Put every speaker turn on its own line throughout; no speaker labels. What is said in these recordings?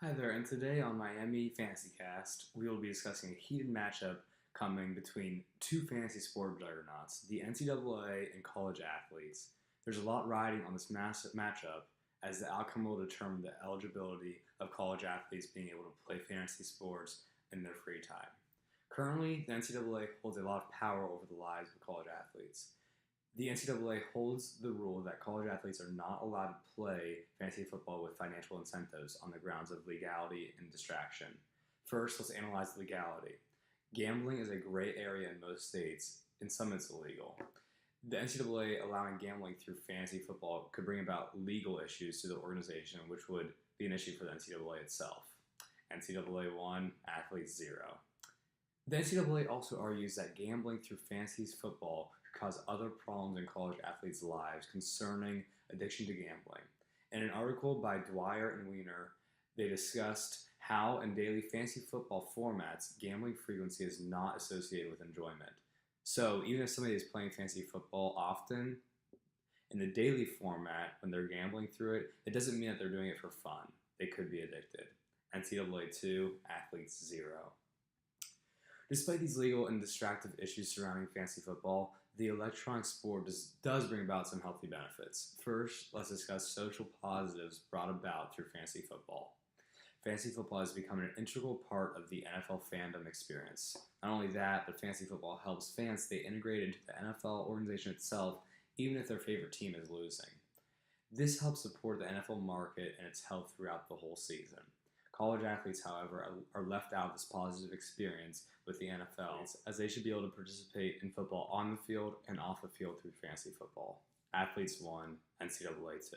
Hi there, and today on Miami FantasyCast, we will be discussing a heated matchup coming between two fantasy sport juggernauts, the NCAA and college athletes. There's a lot riding on this massive matchup, as the outcome will determine the eligibility of college athletes being able to play fantasy sports in their free time. Currently, the NCAA holds a lot of power over the lives of college athletes. The NCAA holds the rule that college athletes are not allowed to play fantasy football with financial incentives on the grounds of legality and distraction. First, let's analyze the legality. Gambling is a gray area in most states. In some, it's illegal. The NCAA allowing gambling through fantasy football could bring about legal issues to the organization, which would be an issue for the NCAA itself. NCAA 1, athletes 0. The NCAA also argues that gambling through fantasy football could cause other problems in college athletes' lives concerning addiction to gambling. In an article by Dwyer and Weiner, they discussed how in daily fantasy football formats, gambling frequency is not associated with enjoyment. So even if somebody is playing fantasy football often, in the daily format, when they're gambling through it, it doesn't mean that they're doing it for fun. They could be addicted. NCAA 2, athletes 0. Despite these legal and distractive issues surrounding fantasy football, the electronic sport does bring about some healthy benefits. First, let's discuss social positives brought about through fantasy football. Fantasy football has become an integral part of the NFL fandom experience. Not only that, but fantasy football helps fans stay integrated into the NFL organization itself, even if their favorite team is losing. This helps support the NFL market and its health throughout the whole season. College athletes, however, are left out of this positive experience with the NFL, as they should be able to participate in football on the field and off the field through fantasy football. Athletes 1, NCAA 2.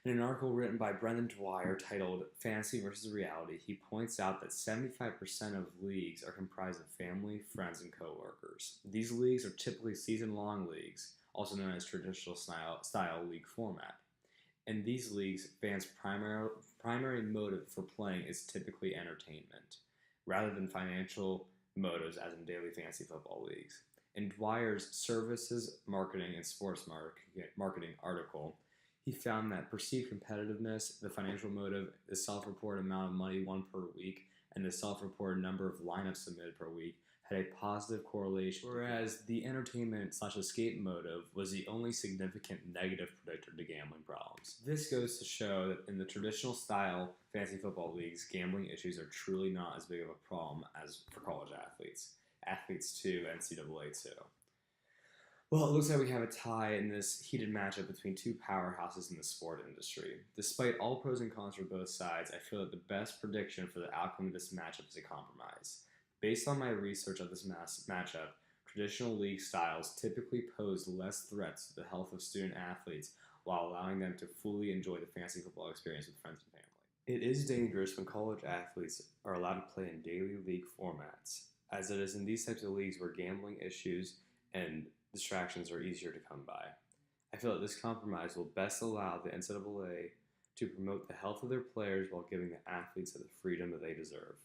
In an article written by Brendan Dwyer titled Fantasy versus Reality, he points out that 75% of leagues are comprised of family, friends, and coworkers. These leagues are typically season-long leagues, also known as traditional style league format. In these leagues, fans' primary motive for playing is typically entertainment, rather than financial motives as in daily fantasy football leagues. In Dwyer's Services, Marketing, and Sports Marketing article, he found that perceived competitiveness, the financial motive, the self-reported amount of money won per week, and the self-reported number of lineups submitted per week had a positive correlation, whereas the entertainment/escape motive was the only significant negative predictor to gambling problems. This goes to show that in the traditional style fantasy football leagues, gambling issues are truly not as big of a problem as for college athletes. Athletes 2, NCAA 2. Well, it looks like we have a tie in this heated matchup between two powerhouses in the sport industry. Despite all pros and cons for both sides, I feel that the best prediction for the outcome of this matchup is a compromise. Based on my research of this matchup, traditional league styles typically pose less threats to the health of student athletes while allowing them to fully enjoy the fantasy football experience with friends and family. It is dangerous when college athletes are allowed to play in daily league formats, as it is in these types of leagues where gambling issues and distractions are easier to come by. I feel that this compromise will best allow the NCAA to promote the health of their players while giving the athletes the freedom that they deserve.